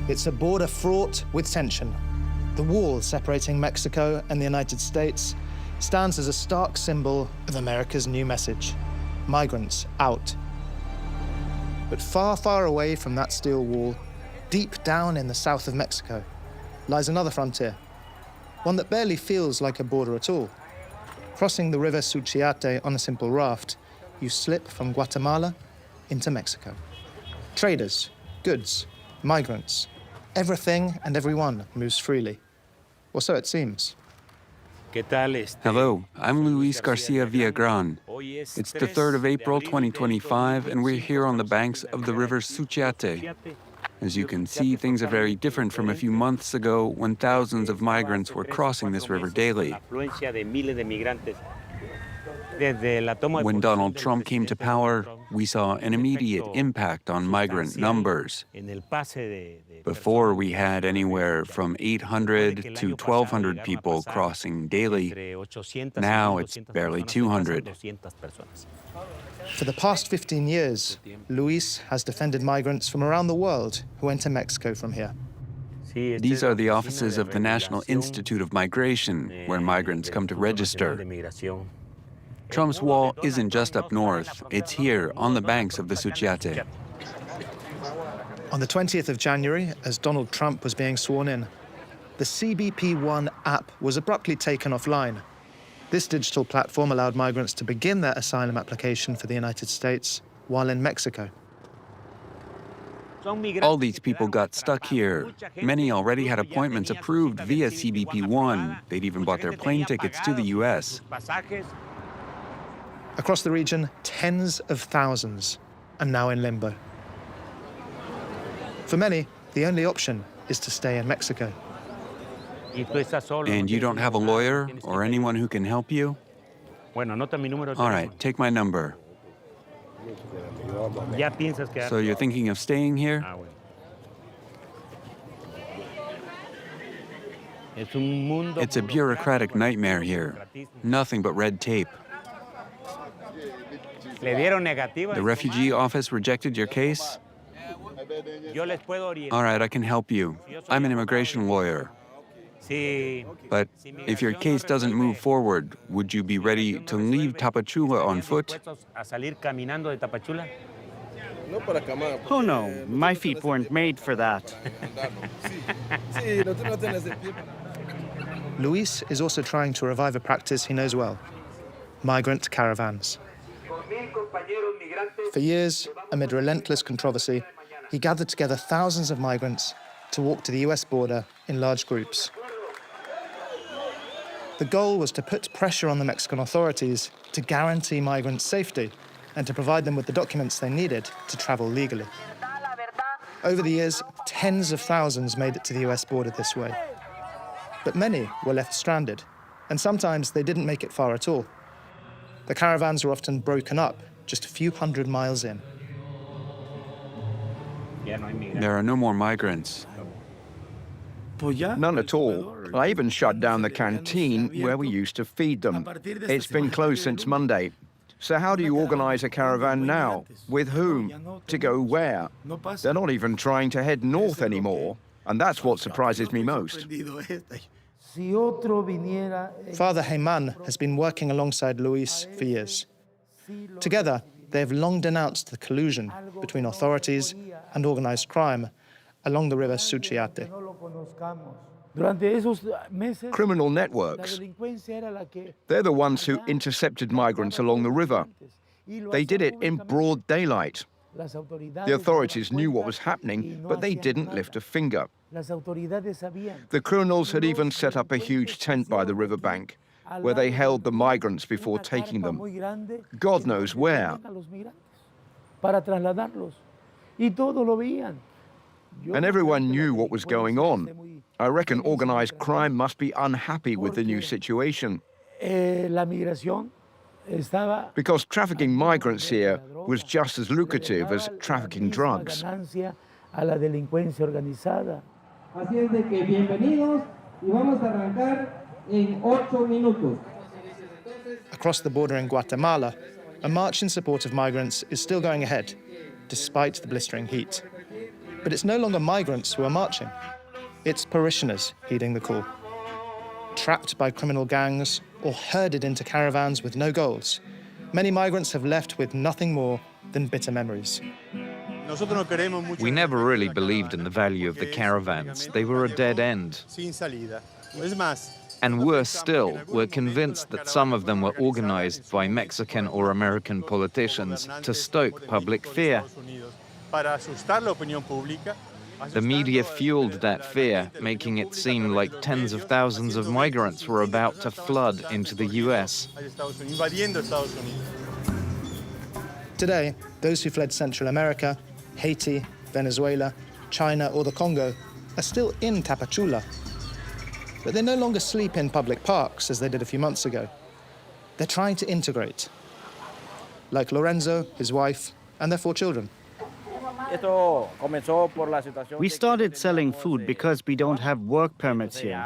It's a border fraught with tension. The wall separating Mexico and the United States stands as a stark symbol of America's new message: migrants out. But far, far away from that steel wall, deep down in the south of Mexico, lies another frontier, one that barely feels like a border at all. Crossing the river Suchiate on a simple raft, you slip from Guatemala into Mexico. Traders, goods, migrants, everything and everyone moves freely. Or so it seems. Hello, I'm Luis Garcia Villagran. It's the 3rd of April, 2025, and we're here on the banks of the river Suchiate. As you can see, things are very different from a few months ago when thousands of migrants were crossing this river daily. When Donald Trump came to power, we saw an immediate impact on migrant numbers. Before, we had anywhere from 800 to 1,200 people crossing daily. Now it's barely 200. For the past 15 years, Luis has defended migrants from around the world who enter Mexico from here. These are the offices of the National Institute of Migration, where migrants come to register. Trump's wall isn't just up north, it's here on the banks of the Suchiate. On the 20th of January, as Donald Trump was being sworn in, the CBP One app was abruptly taken offline. This digital platform allowed migrants to begin their asylum application for the United States while in Mexico. All these people got stuck here. Many already had appointments approved via CBP One. They'd even bought their plane tickets to the US. Across the region, tens of thousands are now in limbo. For many, the only option is to stay in Mexico. And you don't have a lawyer or anyone who can help you? All right, take my number. So you're thinking of staying here? It's a bureaucratic nightmare here. Nothing but red tape. The refugee office rejected your case? All right, I can help you. I'm an immigration lawyer. But if your case doesn't move forward, would you be ready to leave Tapachula on foot? Oh no, my feet weren't made for that. Luis is also trying to revive a practice he knows well: migrant caravans. For years, amid relentless controversy, he gathered together thousands of migrants to walk to the US border in large groups. The goal was to put pressure on the Mexican authorities to guarantee migrants' safety and to provide them with the documents they needed to travel legally. Over the years, tens of thousands made it to the US border this way. But many were left stranded, and sometimes they didn't make it far at all. The caravans were often broken up just a few hundred miles in. There are no more migrants. None at all. I even shut down the canteen where we used to feed them. It's been closed since Monday. So how do you organize a caravan now? With whom? To go where? They're not even trying to head north anymore. And that's what surprises me most. Father Heyman has been working alongside Luis for years. Together, they have long denounced the collusion between authorities and organized crime along the river Suchiate. Criminal networks. They're the ones who intercepted migrants along the river. They did it in broad daylight. The authorities knew what was happening, but they didn't lift a finger. The criminals had even set up a huge tent by the riverbank, where they held the migrants before taking them. God knows where. And everyone knew what was going on. I reckon organized crime must be unhappy with the new situation. Because trafficking migrants here was just as lucrative as trafficking drugs. Across the border in Guatemala, a march in support of migrants is still going ahead, despite the blistering heat. But it's no longer migrants who are marching. It's parishioners heeding the call. Trapped by criminal gangs or herded into caravans with no goals, many migrants have left with nothing more than bitter memories. We never really believed in the value of the caravans. They were a dead end. And worse still, we're convinced that some of them were organized by Mexican or American politicians to stoke public fear. The media fueled that fear, making it seem like tens of thousands of migrants were about to flood into the US. Today, those who fled Central America, Haiti, Venezuela, China, or the Congo are still in Tapachula. But they no longer sleep in public parks as they did a few months ago. They're trying to integrate, like Lorenzo, his wife, and their 4 children. We started selling food because we don't have work permits here.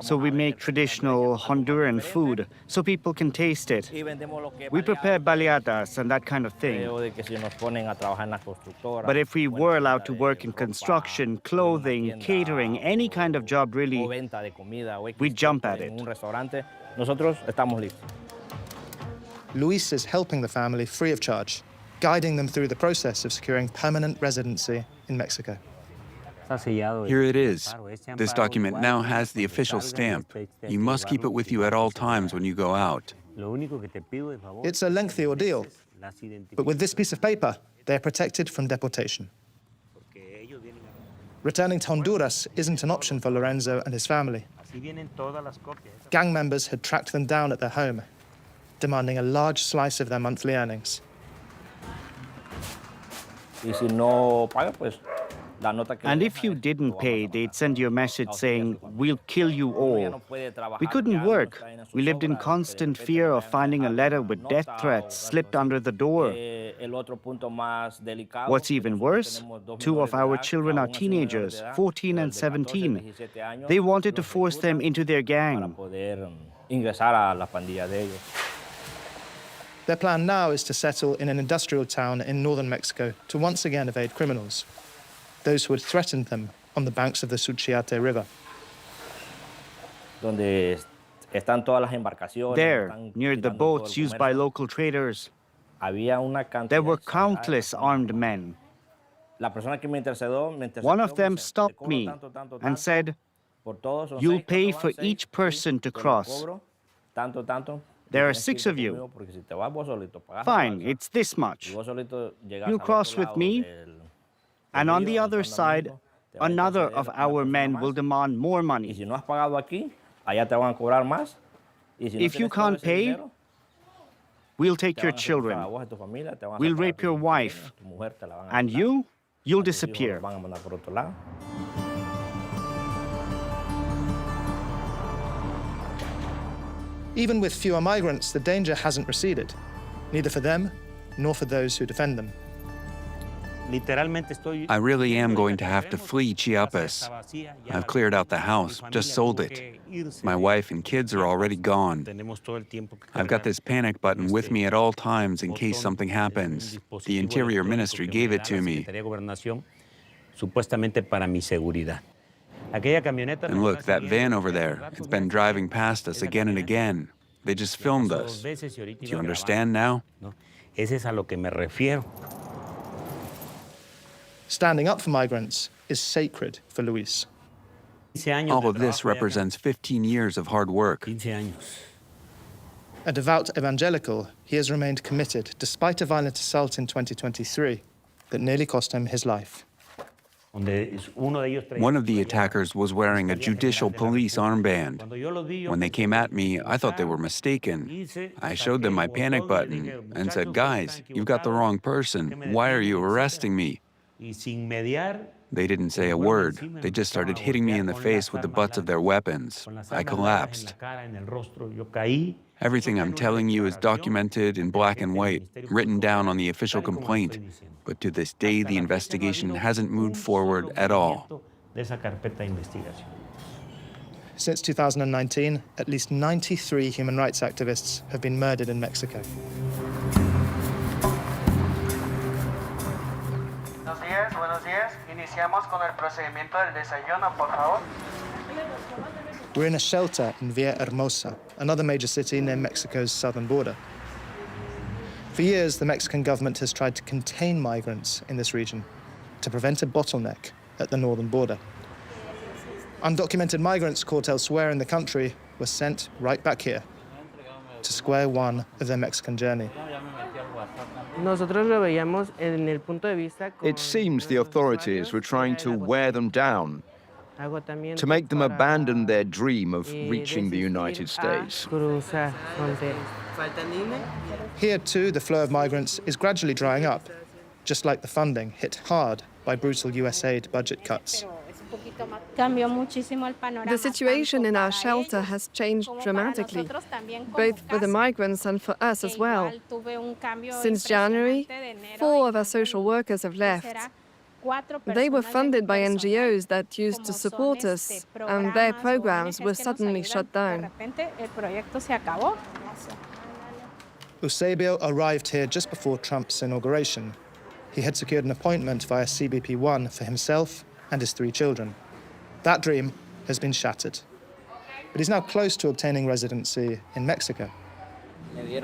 So we make traditional Honduran food so people can taste it. We prepare baleadas and that kind of thing. But if we were allowed to work in construction, clothing, catering, any kind of job really, we'd jump at it. Luis is helping the family free of charge, guiding them through the process of securing permanent residency in Mexico. Here it is. This document now has the official stamp. You must keep it with you at all times when you go out. It's a lengthy ordeal, but with this piece of paper, they're protected from deportation. Returning to Honduras isn't an option for Lorenzo and his family. Gang members had tracked them down at their home, demanding a large slice of their monthly earnings. And if you didn't pay, they'd send you a message saying, "We'll kill you all." We couldn't work. We lived in constant fear of finding a letter with death threats slipped under the door. What's even worse, 2 of our children are teenagers, 14 and 17. They wanted to force them into their gang. Their plan now is to settle in an industrial town in northern Mexico to once again evade criminals, those who had threatened them on the banks of the Suchiate River. There, near the boats used by local traders, there were countless armed men. One of them stopped me and said, "You'll pay for each person to cross. There are 6 of you. Fine, it's this much. You'll cross with me, and on the other side, another of our men will demand more money. If you can't pay, we'll take your children. We'll rape your wife. And you'll disappear." Even with fewer migrants, the danger hasn't receded, neither for them nor for those who defend them. I really am going to have to flee Chiapas. I've cleared out the house, just sold it. My wife and kids are already gone. I've got this panic button with me at all times in case something happens. The Interior Ministry gave it to me. And look, that van over there, it's been driving past us again and again. They just filmed us. Do you understand now? Standing up for migrants is sacred for Luis. All of this represents 15 years of hard work. A devout evangelical, he has remained committed despite a violent assault in 2023 that nearly cost him his life. One of the attackers was wearing a judicial police armband. When they came at me, I thought they were mistaken. I showed them my panic button and said, "Guys, you've got the wrong person. Why are you arresting me?" They didn't say a word. They just started hitting me in the face with the butts of their weapons. I collapsed. Everything I'm telling you is documented in black and white, written down on the official complaint. But to this day, the investigation hasn't moved forward at all. Since 2019, at least 93 human rights activists have been murdered in Mexico. Buenos días, buenos días. Iniciamos con el procedimiento del desayuno, por favor. We're in a shelter in Villahermosa, another major city near Mexico's southern border. For years, the Mexican government has tried to contain migrants in this region to prevent a bottleneck at the northern border. Undocumented migrants caught elsewhere in the country were sent right back here to square one of their Mexican journey. It seems the authorities were trying to wear them down, to make them abandon their dream of reaching the United States. Here, too, the flow of migrants is gradually drying up, just like the funding hit hard by brutal USAID budget cuts. The situation in our shelter has changed dramatically, both for the migrants and for us as well. Since January, 4 of our social workers have left. They were funded by NGOs that used to support us, and their programs were suddenly shut down. Eusebio arrived here just before Trump's inauguration. He had secured an appointment via CBP-1 for himself and his 3 children. That dream has been shattered. But he's now close to obtaining residency in Mexico.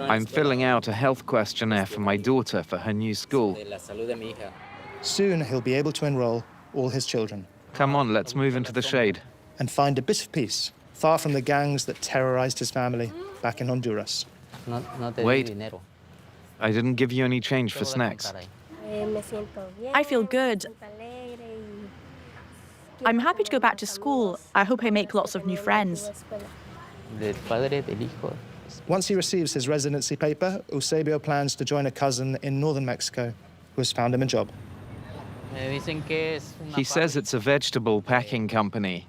I'm filling out a health questionnaire for my daughter for her new school. Soon he'll be able to enroll all his children Come on, let's move into the shade. and find a bit of peace, far from the gangs that terrorized his family back in Honduras. Wait, I didn't give you any change for snacks. I feel good. I'm happy to go back to school. I hope I make lots of new friends. Once he receives his residency paper, Eusebio plans to join a cousin in northern Mexico who has found him a job. He says it's a vegetable packing company.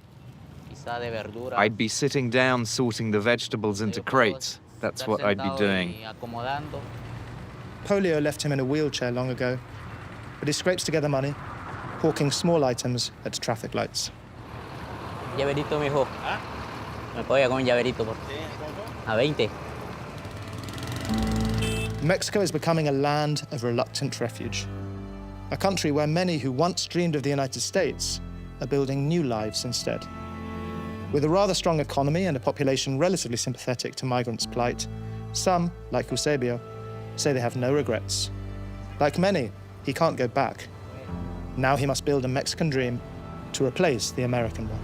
I'd be sitting down sorting the vegetables into crates. That's what I'd be doing. Polio left him in a wheelchair long ago, but he scrapes together money, hawking small items at traffic lights. Llaverito, mijo. Me puedo con un llaverito por a 20. Mexico is becoming a land of reluctant refuge, a country where many who once dreamed of the United States are building new lives instead. With a rather strong economy and a population relatively sympathetic to migrants' plight, some, like Eusebio, say they have no regrets. Like many, he can't go back. Now he must build a Mexican dream to replace the American one.